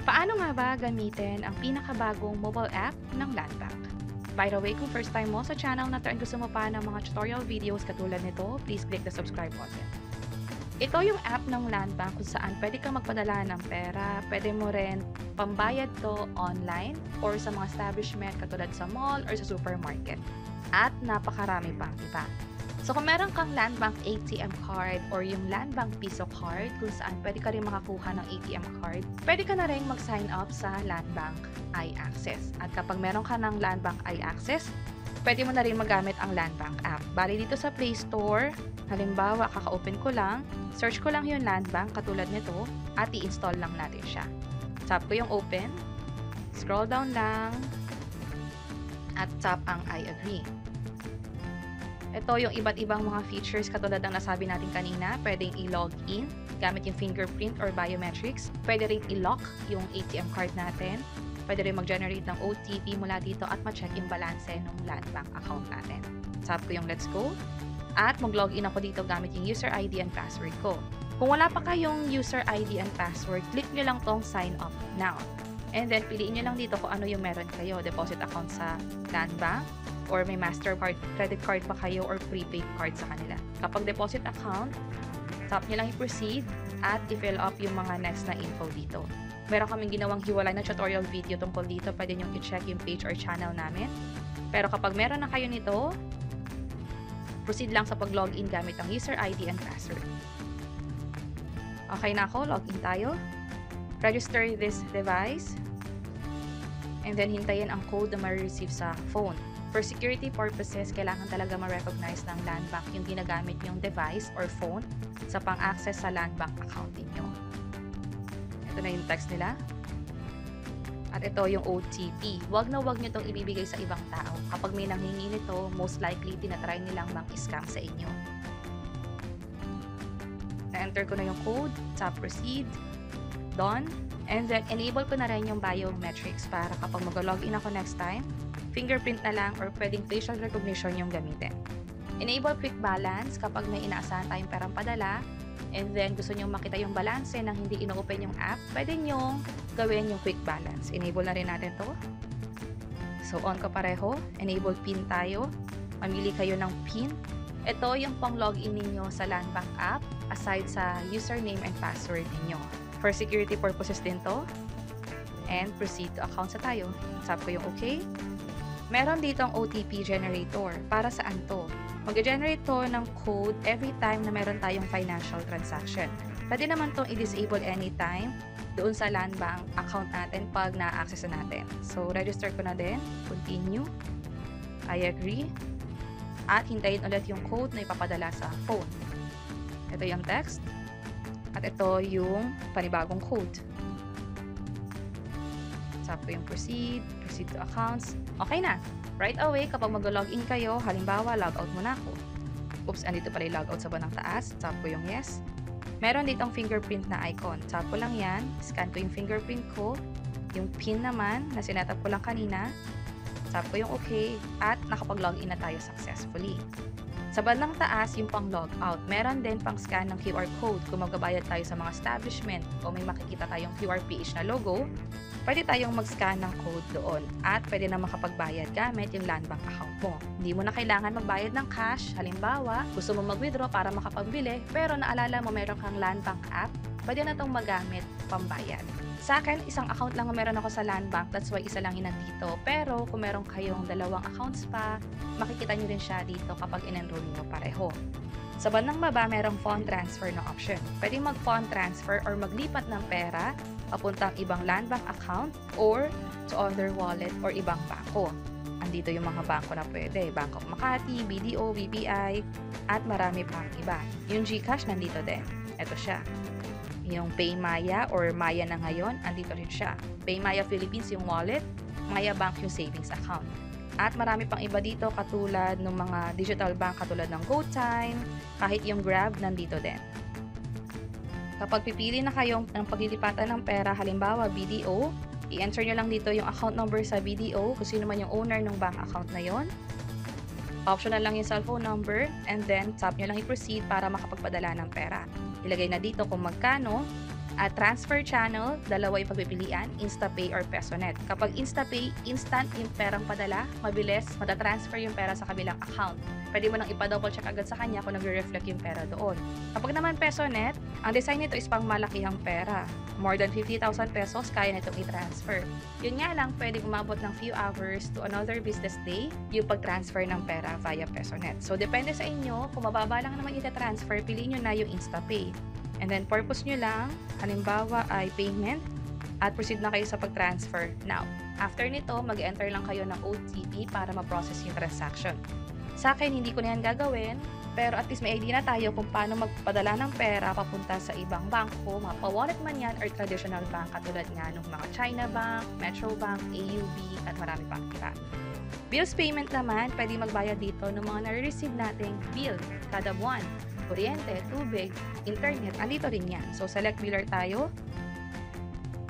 Paano nga ba gamitin ang pinakabagong mobile app ng Landbank? By the way, kung first time mo sa channel na to and gusto mo pa ng mga tutorial videos katulad nito, please click the subscribe button. Ito yung app ng Landbank kung saan pwede kang magpadala ng pera, pwede mo rin pambayad to online or sa mga establishment katulad sa mall or sa supermarket. At napakarami pang iba. So kung meron kang Landbank ATM card or yung Landbank Piso card kung saan pwede ka rin makakuha ng ATM card, pwede ka na rin mag-sign up sa Landbank iAccess. At kapag meron ka ng Landbank iAccess, pwede mo na rin magamit ang Landbank app. Bali dito sa Play Store, halimbawa kaka-open ko lang, search ko lang yung Landbank katulad nito at i-install lang natin siya. Tap ko yung open, scroll down lang, at tap ang I agree. Ito yung iba't ibang mga features katulad ng nasabi natin kanina. Pwedeng i-log in gamit yung fingerprint or biometrics. Pwede rin i-lock yung ATM card natin. Pwede rin mag-generate ng OTP mula dito at ma-check yung balanse ng Landbank account natin. Tap ko yung let's go. At mag-login ako dito gamit yung user ID and password ko. Kung wala pa kayong user ID and password, click nyo lang tong sign up now. And then, piliin nyo lang dito kung ano yung meron kayo. Deposit account sa Landbank, or may Mastercard, credit card pa kayo, or prepaid card sa kanila. Kapag deposit account, tap nyo lang i-proceed at i-fill up yung mga next na info dito. Meron kaming ginawang hiwalay na tutorial video tungkol dito. Pwede nyo i-check yung page or channel namin. Pero kapag meron na kayo nito, proceed lang sa pag-login gamit ang user ID and password. Okay na ako, login tayo. Register this device. And then, hintayin ang code na ma-receive sa phone. For security purposes, kailangan talaga ma-recognize ng Landbank yung ginagamit yung device or phone sa pang-access sa Landbank account ninyo. Ito na yung text nila. At ito yung OTP. Wag na wag nyo itong ibibigay sa ibang tao. Kapag may nanghingi nito, most likely tinatry nilang mang-scam sa inyo. Na-enter ko na yung code. Tap proceed. Done. And then, enable ko na rin yung biometrics para kapag mag-login ako next time, fingerprint na lang or pwedeng facial recognition yung gamitin. Enable quick balance kapag may inaasahan tayong perang padala and then gusto nyo makita yung balance nang hindi ino-open yung app, pwede nyo gawin yung quick balance. Enable na rin natin to. So, on ko pareho. Enable PIN tayo. Mamili kayo ng PIN. Ito yung pang-login ninyo sa Landbank app aside sa username and password ninyo. For security purposes din to. And proceed to account sa tayo. Tap ko yung okay. Meron ditong OTP generator. Para saan to? Mag-generate to ng code every time na meron tayong financial transaction. Pwede naman itong i-disable anytime doon sa Landbank account natin pag na-access natin. So, register ko na din. Continue. I agree. At hintayin ulit yung code na ipapadala sa phone. Ito yung text. At ito yung panibagong code. Tap ko yung proceed to accounts. Okay na. Right away, kapag mag-login kayo, halimbawa, logout muna ako. Oops, andito pala yung logout sa bandang taas. Tap ko yung yes. Meron ditong fingerprint na icon. Tap ko lang yan. Scan ko yung fingerprint ko. Yung PIN naman, na sinetap ko lang kanina. Tap ko yung okay. At nakapag-login na tayo successfully. Sa bandang taas, yung pang logout. Meron din pang scan ng QR code. Kung magbabayad tayo sa mga establishment o may makikita tayong QR PH na logo, pwede tayong mag-scan ng code doon. At pwede na makapagbayad gamit yung Landbank account mo. Hindi mo na kailangan magbayad ng cash. Halimbawa, gusto mo mag-withdraw para makapagbili, pero naalala mo meron kang Landbank app, pwede na itong magamit pambayad. Sa akin, isang account lang meron ako sa Landbank, that's why isa lang yun nandito. Pero kung meron kayong dalawang accounts pa, makikita nyo rin siya dito kapag in-enroll nyo pareho. Sa bandang baba, merong phone transfer na option. Pwede mag-phone transfer or maglipat ng pera papuntang ibang Landbank account or to other wallet or ibang bangko. Andito yung mga bangko na pwede. Bank of Makati, BDO, BPI, at marami pang iba. Yung GCash nandito din. Ito siya. Yung PayMaya or Maya na ngayon, andito rin siya. PayMaya Philippines yung wallet, Maya Bank yung savings account. At marami pang iba dito katulad ng mga digital bank katulad ng GoTime, kahit yung Grab nandito din. Kapag pipili na kayo ng paglilipatan ng pera, halimbawa BDO, i-enter nyo lang dito yung account number sa BDO kung sino man yung owner ng bank account na yon. Optional lang yung cellphone number and then tap nyo lang i-proceed para makapagpadala ng pera. Ilagay na dito kung magkano At transfer channel, dalawa yung pagpipilian, InstaPay or PesoNet. Kapag InstaPay, instant yung perang padala, mabilis, matatransfer yung pera sa kabilang account. Pwede mo nang ipa-double check agad sa kanya kung nagre-reflect yung pera doon. Kapag naman PesoNet, ang design nito is pang malakihang pera. More than 50,000 pesos kaya nitong i-transfer. Yun nga lang, pwede umabot ng few hours to another business day yung pag-transfer ng pera via PesoNet. So, depende sa inyo, kung mababa lang naman i-transfer, piliin nyo na yung InstaPay. And then, purpose nyo lang, halimbawa ay payment, at proceed na kayo sa pag-transfer. Now, after nito, mag-enter lang kayo ng OTP para ma-process yung transaction. Sa akin, hindi ko na yan gagawin, pero at least may idea na tayo kung paano magpadala ng pera papunta sa ibang bangko, mapa-wallet man yan or traditional bank katulad nga ng mga China Bank, Metro Bank, AUB, at marami pang iba. Bills payment naman, pwede magbayad dito ng mga nare-receive nating bill kada buwan. Kuryente, tubig, internet, andito rin yan. So, select biller tayo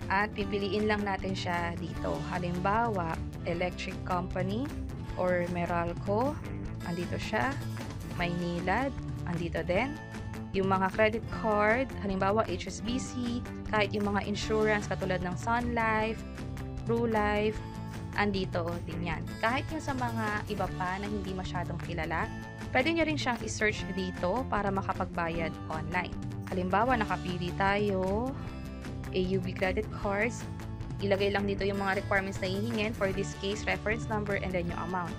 at pipiliin lang natin siya dito. Halimbawa, electric company or Meralco, andito siya. Maynilad, andito din. Yung mga credit card, halimbawa HSBC, kahit yung mga insurance katulad ng Sun Life, True Life, andito din yan. Kahit yung sa mga iba pa na hindi masyadong kilala, pwede nyo rin siyang i-search dito para makapagbayad online. Halimbawa, nakapili tayo, AUB credit cards, ilagay lang dito yung mga requirements na hihingin, for this case, reference number and then yung amount.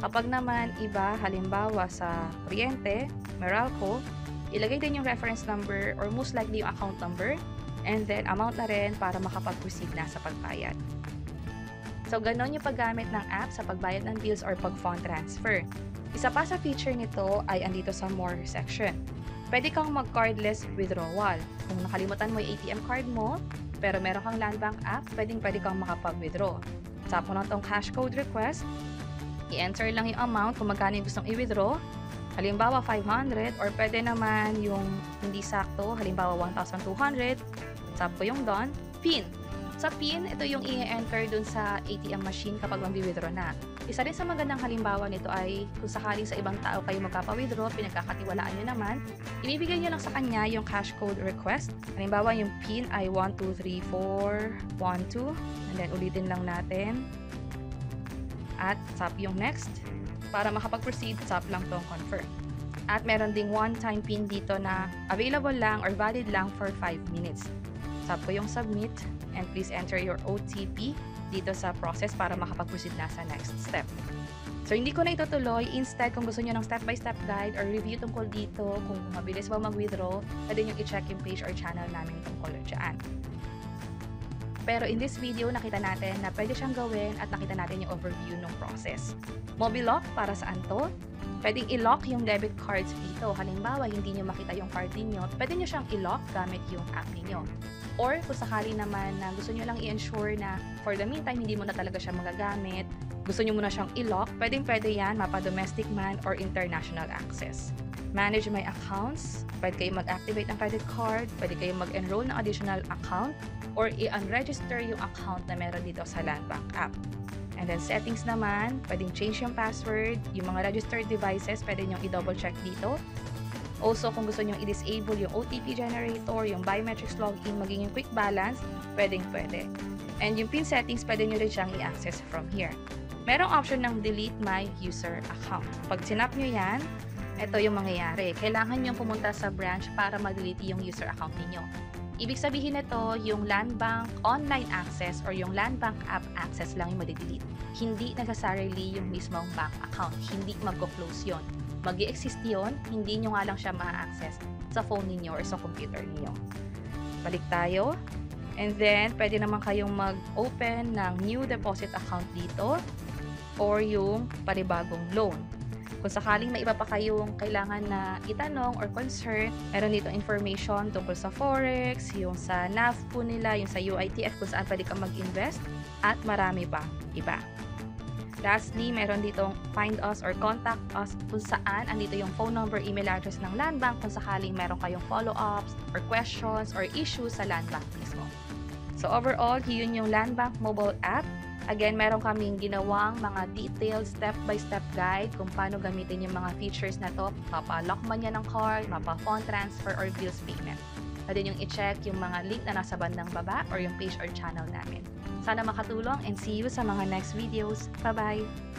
Kapag naman iba, halimbawa sa kuryente, Meralco, ilagay din yung reference number or most likely yung account number and then amount na rin para makapag-proceed na sa pagbayad. So, ganon yung paggamit ng app sa pagbayad ng bills or pag-fund transfer. Isa pa sa feature nito ay andito sa More section. Pwede kang mag-cardless withdrawal. Kung nakalimutan mo yung ATM card mo, pero meron kang Land Bank app, pwede kang makapag-withdraw. Tap mo na itong hash code request, i-enter lang yung amount kung magkano yung gustong i-withdraw. Halimbawa, 500 or pwede naman yung hindi sakto, halimbawa 1,200. Tap ko yung done. PIN. Sa PIN, ito yung i-enter dun sa ATM machine kapag mag-withdraw na. Isa rin sa magandang halimbawa nito ay kung sakaling sa ibang tao kayo magpapa-withdraw, pinagkakatiwalaan nyo naman, ibibigay nyo lang sa kanya yung cash code request. Halimbawa, yung PIN ay 123412 and then ulitin lang natin. At tap yung next. Para makapag-proceed, tap lang tong confirm. At meron ding one-time PIN dito na available lang or valid lang for 5 minutes. Tap ko yung submit and please enter your OTP dito sa process para makapag-proceed na sa next step. So, hindi ko na itutuloy. Instead, kung gusto nyo ng step-by-step guide or review tungkol dito, kung mabilis ba mag-withdraw, pwede nyo i-check yung page or channel namin tungkol dyan. Pero in this video, nakita natin na pwede siyang gawin at nakita natin yung overview ng process. Mobilock, para saan to? Pwedeng i-lock yung debit cards dito. Halimbawa, hindi nyo makita yung card ninyo, pwede nyo siyang i-lock gamit yung app ninyo. Or kung sakali naman na gusto nyo lang i-ensure na for the meantime, hindi mo na talaga siya magagamit, gusto nyo muna siyang i-lock, pwede yan, mapa-domestic man or international access. Manage my accounts, pwede kayo mag-activate ng credit card, pwede kayo mag-enroll ng additional account, or i-unregister yung account na meron dito sa Land Bank app. And then settings naman, pwedeng change yung password, yung mga registered devices, pwede nyo i-double check dito. Also, kung gusto nyo i-disable yung OTP generator, yung biometrics login, maging yung quick balance, pwede. And yung PIN settings, pwede nyo rin siyang i-access from here. Merong option ng delete my user account. Pag sinap nyo yan, ito yung mangyayari. Kailangan nyo pumunta sa branch para ma-delete yung user account ninyo. Ibig sabihin nito, yung Land Bank online access or yung Land Bank app access lang yung madi-delete. Hindi necessarily yung mismong bank account. Hindi magko-close yon. Mag-i-exist yon, hindi nyo nga lang siya ma-access sa phone ninyo or sa computer ninyo. Balik tayo. And then, pwede naman kayong mag-open ng new deposit account dito or yung panibagong loan. Kung sakaling may iba pa kayong kailangan na itanong or concern, meron dito information tungkol sa Forex, yung sa NAV po nila, yung sa UITF kung saan pwede kang mag-invest, at marami pa iba. Lastly, meron ditong find us or contact us kung saan andito yung phone number, email address ng Land Bank kung sakaling meron kayong follow-ups or questions or issues sa Land Bank mismo. So overall, yun yung Land Bank mobile app. Again, meron kaming ginawang mga detailed step-by-step guide kung paano gamitin yung mga features na to. Mapa-lock man yan ng card, mapa-fund transfer or bills payment. Pwede niyong i-check yung mga link na nasa bandang baba or yung page or channel namin. Sana makatulong and see you sa mga next videos. Bye-bye!